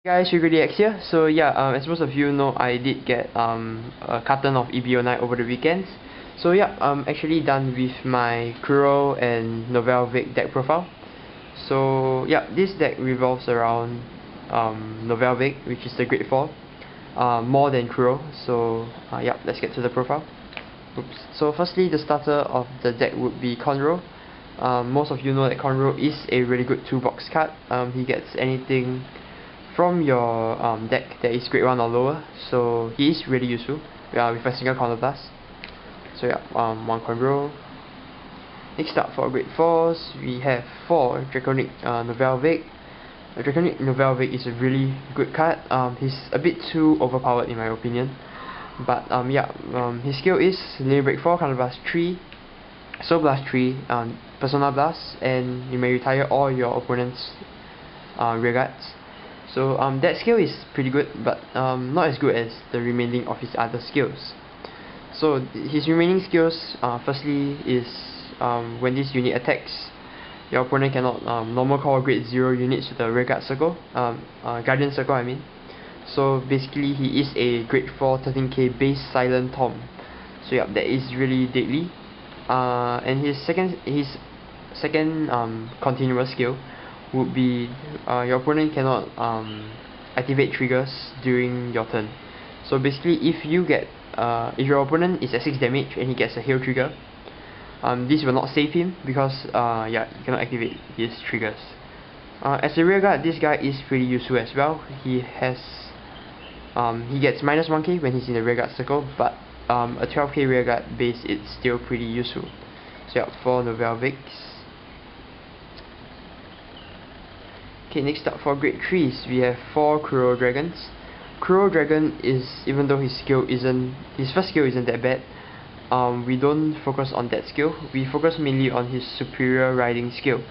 Guys, SugarDX here. So yeah, as most of you know, I did get a carton of EBO9 over the weekends. So yeah, I'm actually done with my Kuro and Nouvelle Vague deck profile. So yeah, this deck revolves around Nouvelle Vague, which is the Grade 4, more than Kuro. So yeah, let's get to the profile. Oops. So firstly, the starter of the deck would be Conroe. Most of you know that Conroe is a really good toolbox card. He gets anything from your deck that is grade 1 or lower, so he is really useful with a single counter blast. So yeah, one Conroe. Next up for grade 4s, we have 4 Dragonic Nouvelle Vague. Dragonic Nouvelle Vague is a really good card. He's a bit too overpowered in my opinion, but yeah, his skill is Lane Break 4, Counter Blast 3, Soul Blast 3, Persona Blast, and you may retire all your opponent's rear guards. So that skill is pretty good, but not as good as the remaining of his other skills. So his remaining skills, firstly is when this unit attacks, your opponent cannot normal call grade 0 units to the rearguard circle, guardian circle I mean. So basically he is a grade 4 13k base silent Tom. So yeah, that is really deadly. And his second continuous skill would be your opponent cannot activate triggers during your turn. So basically, if your opponent is at 6 damage and he gets a heal trigger, this will not save him because yeah, you cannot activate his triggers. As a rearguard, this guy is pretty useful as well. He gets minus 1k when he's in the rearguard circle, but a 12k rearguard base it's still pretty useful. So yeah, 4 Nouvelle Vagues. Okay, next up for grade 3s, we have 4 Kuro Dragons. Kuro Dragon is, even though his first skill isn't that bad, we don't focus on that skill. We focus mainly on his superior riding skill.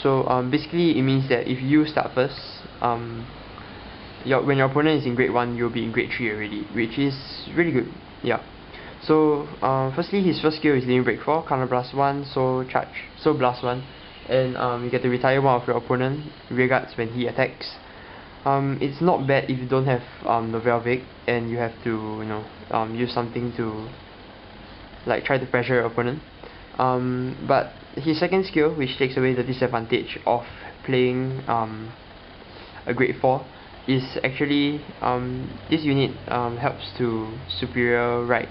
So basically it means that if you start first, when your opponent is in grade 1, you'll be in grade 3 already, which is really good. Yeah. So firstly, his first skill is Lane Break 4, Counter Blast 1, Soul Blast 1, and you get to retire one of your opponent rearguards when he attacks. It's not bad if you don't have Nouvelle Vague and you have to use something to like try to pressure your opponent. But his second skill, which takes away the disadvantage of playing a grade 4, is actually this unit helps to superior ride.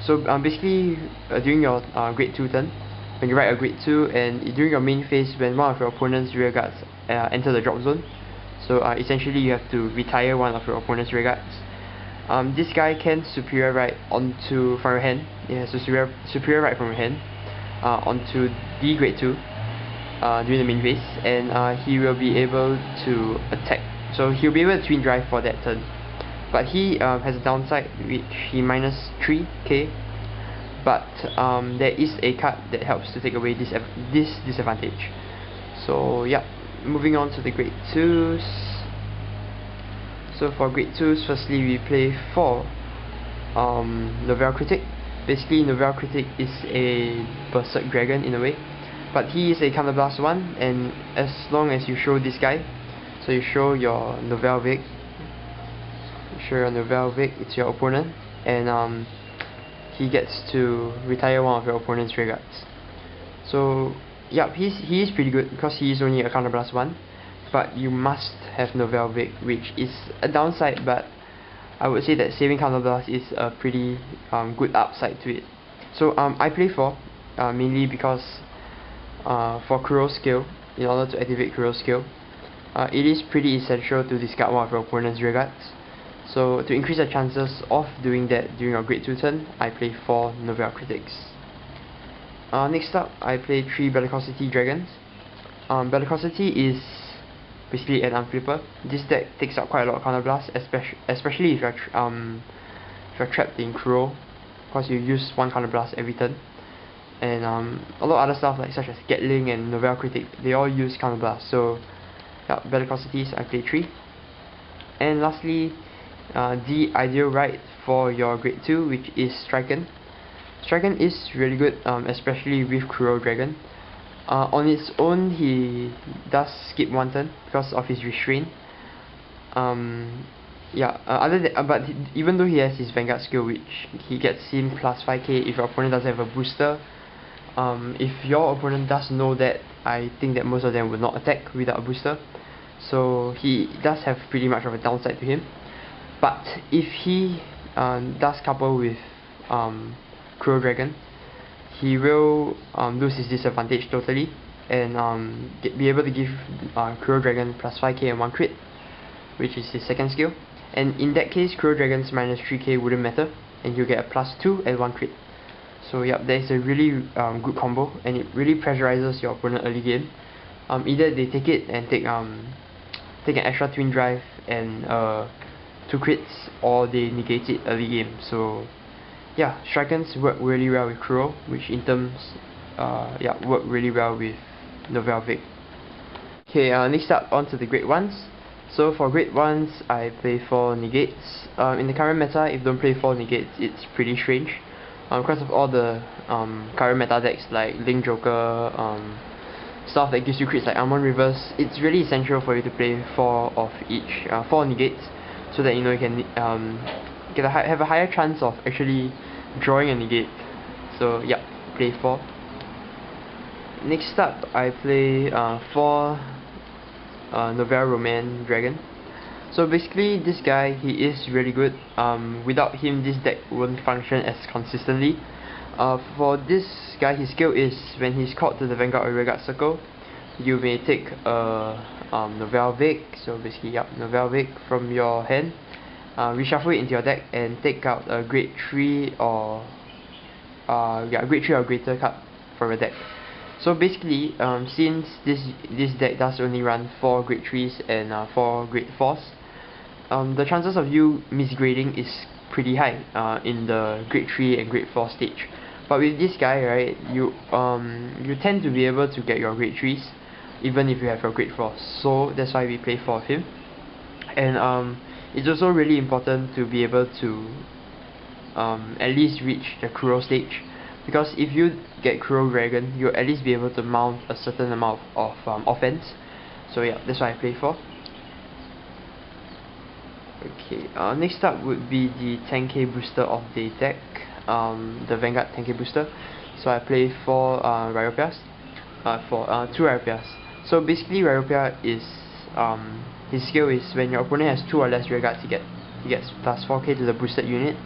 So basically during your grade 2 turn, when you ride a grade 2 and during your main phase when one of your opponent's rearguards enter the drop zone, so essentially you have to retire one of your opponent's rearguards. This guy can superior ride from your hand. He has to superior ride from your hand onto D grade 2 during the main phase, and he will be able to attack. So he'll be able to twin drive for that turn. But he has a downside, which he minus 3k, but there is a card that helps to take away this disadvantage. So yeah, moving on to the grade 2s. So for grade 2s, firstly we play 4 Nouvelle Critic. Basically Nouvelle Critic is a Berserk Dragon in a way, but he is a Counter Blast 1, and as long as you show this guy, so you show your Nouvelle Vague, it's your opponent, and he gets to retire one of your opponent's rearguards. So yeah, he is pretty good because he is only a Counter Blast 1, but you must have Nouvelle Vague, which is a downside, but I would say that saving Counter Blast is a pretty good upside to it. So I play 4 mainly because for Kuro's skill, in order to activate Kuro's skill, it is pretty essential to discard one of your opponent's rearguards. So to increase the chances of doing that during your grade 2 turn, I play 4 Nouvelle Critics. Next up, I play 3 Bellicosity Dragons. Bellicosity is basically an unflipper. This deck takes out quite a lot of Counter Blast, especially if you're trapped in Kuro, because you use 1 Counter Blast every turn. And a lot of other stuff like such as Gatling and Nouvelle Critic, they all use Counter Blast. So yeah, Bellicosities, I play 3. And lastly, the ideal ride for your grade 2, which is Striken. Striken is really good, especially with Kuro Dragon. On its own, he does skip 1 turn because of his restraint. Yeah, but even though he has his Vanguard skill, which he gets him plus 5k if your opponent doesn't have a booster, if your opponent does know that, I think that most of them will not attack without a booster. So he does have pretty much of a downside to him. But if he does couple with Crow Dragon, he will lose his disadvantage totally, and be able to give Crow Dragon plus 5k and 1 crit, which is his second skill. And in that case, Crow Dragon's minus 3k wouldn't matter, and you'll get a plus 2 and 1 crit. So yeah, that is a really good combo, and it really pressurizes your opponent early game. Either they take it and take an extra twin drive and 2 crits, or they negate it early game. So yeah, Strikens work really well with Crow, which in terms work really well with Nouvelle Vague. Okay, next up onto the Great Ones. So for Great Ones, I play 4 negates. In the current meta, if you don't play 4 negates, it's pretty strange. Because of all the current meta decks like Link Joker, stuff that gives you crits like Almond Reverse, it's really essential for you to play 4 of each, 4 negates, so that you know you can have a higher chance of actually drawing a negate. So yeah, play 4. Next up, I play 4 Nouvelle Vague Dragon. So basically, this guy, he is really good. Without him, this deck won't function as consistently. For this guy, his skill is when he's called to the Vanguard or Rearguard circle, you may take a Nouvelle Vague. So basically, yep, Nouvelle Vague from your hand, reshuffle it into your deck, and take out a grade 3 or grade 3 or greater card from your deck. So basically, since this deck does only run 4 grade 3s and 4 grade 4s, the chances of you misgrading is pretty high in the grade 3 and grade 4 stage. But with this guy, right, you tend to be able to get your grade 3s even if you have your grade 4s. So that's why we play 4 of him. And it's also really important to be able to at least reach the Crow stage, because if you get Crow Dragon, you'll at least be able to mount a certain amount of offense. So yeah, that's why I play 4. Okay, next up would be the 10k booster of the deck, the Vanguard 10k booster. So I play 4 Ryopias, 2 Ryopias. So basically, Ryopia is his skill is when your opponent has 2 or less Rearguards, he gets plus 4k to the boosted unit.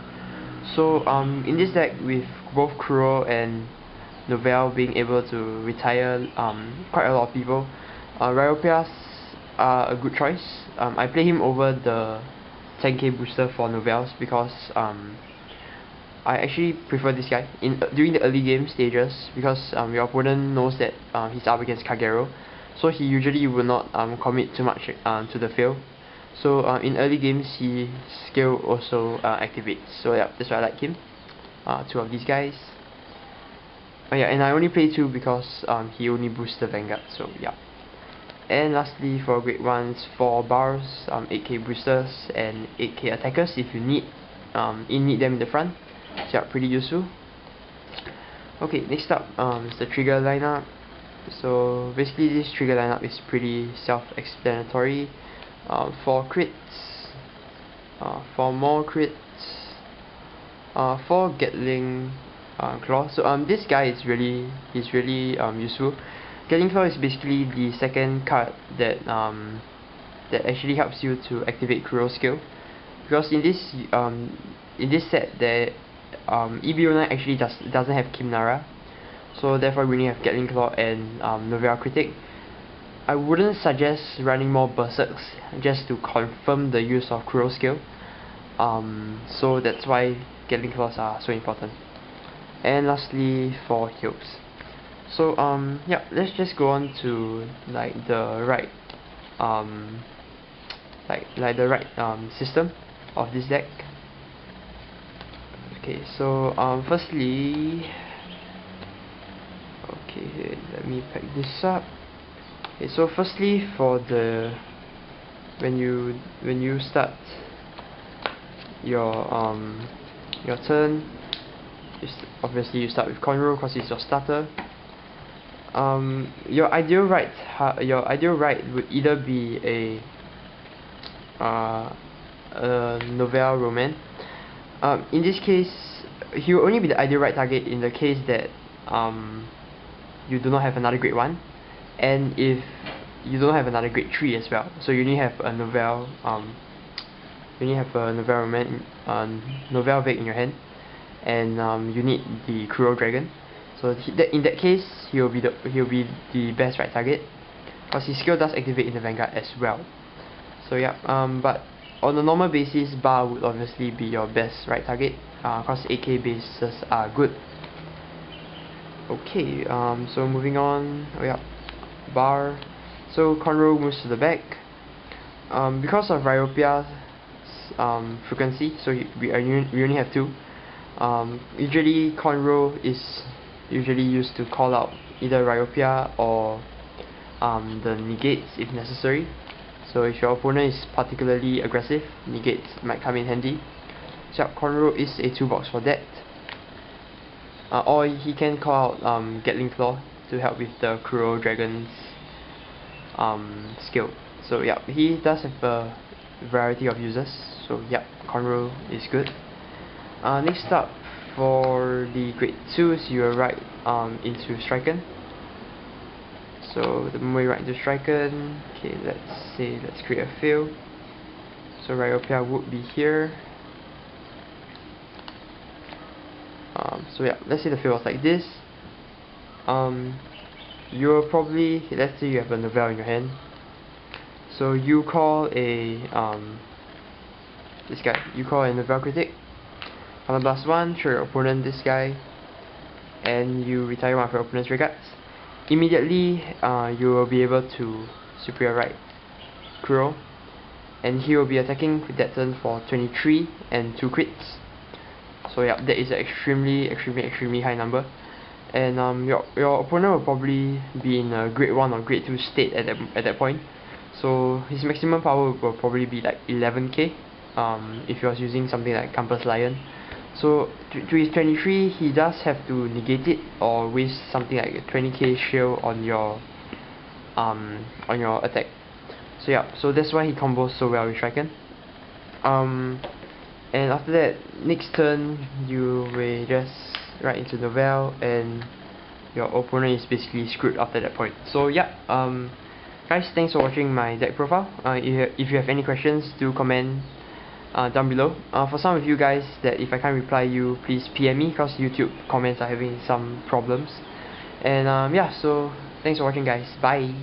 So in this deck, with both Crow and Nouvelle being able to retire quite a lot of people, Ryopias are a good choice. I play him over the 10k booster for Nouvelles because I actually prefer this guy during the early game stages, because your opponent knows that he's up against Kagero, so he usually will not commit too much to the field. So in early games, his skill also activates. So yeah, that's why I like him. 2 of these guys. Yeah, and I only play 2 because he only boosts the Vanguard. So yeah. And lastly, for grade 1s, 4 bars, 8k boosters and 8k attackers if you need them in the front. So yeah, pretty useful. Okay, next up is the trigger lineup. So basically, this trigger lineup is pretty self-explanatory. 4 crits, 4 more crits, 4 Gatling Claw. So this guy is really useful. Gatling Claw is basically the second card that actually helps you to activate Crow skill, because in this set there EB09 actually doesn't have Kimnara, so therefore we only have Gatling Claw and Nouvelle Critic. I wouldn't suggest running more Berserks just to confirm the use of Crow skill. So that's why Gatling Claws are so important. And lastly, 4 heals. So yeah, let's just go on to like the right system of this deck. Okay, so firstly, okay, let me pack this up. Okay, so firstly, for the when you start your turn, obviously you start with Conroe because it's your starter. Your ideal right would either be Nouvelle Romance. In this case, he will only be the ideal right target in the case that you do not have another grade 1, and if you don't have another grade 3 as well. So you only have a Nouvelle Romance, Nouvelle Vague in your hand, and you need the Cruel Dragon. So in that case, he'll be the best right target, because his skill does activate in the Vanguard as well. So yeah, but on a normal basis, Bar would obviously be your best right target, because 8k bases are good. Okay, so moving on, Bar. So Conroe moves to the back. Because of Ryopia's frequency, so we only have 2. Usually Conroe is usually used to call out either Ryopia or the negates if necessary. So if your opponent is particularly aggressive, negates might come in handy. So Conroe is a toolbox for that. Or he can call out Gatling Claw to help with the Cruel Dragon's skill. So yeah, he does have a variety of users. So yeah, Conroe is good. Next up, for the grade 2s, you are right into Striken. So the moment you write into Striken, okay, let's create a field. So Ryopia would be here. So yeah, let's say the field was like this. You're probably, let's say you have a Nouvelle in your hand. So you call a this guy. You call a Nouvelle Critic. On a +1, show your opponent this guy, and you retire one of your opponent's regards. Immediately, you will be able to Superior Right Cruel, and he will be attacking with that turn for 23 and 2 crits. So yeah, that is an extremely high number, and your opponent will probably be in a grade 1 or grade 2 state at that point. So his maximum power will probably be like 11k if you was using something like Campus Lion. So to his 23, he does have to negate it or waste something like a 20k shield on your attack. So yeah, so that's why he combos so well with Striken. And after that, next turn you will just write into Nouvelle, and your opponent is basically screwed after that point. So yeah, guys, thanks for watching my deck profile. If you have any questions, do comment down below. For some of you guys that if I can't reply you, please PM me, because YouTube comments are having some problems. And yeah, so thanks for watching, guys. Bye.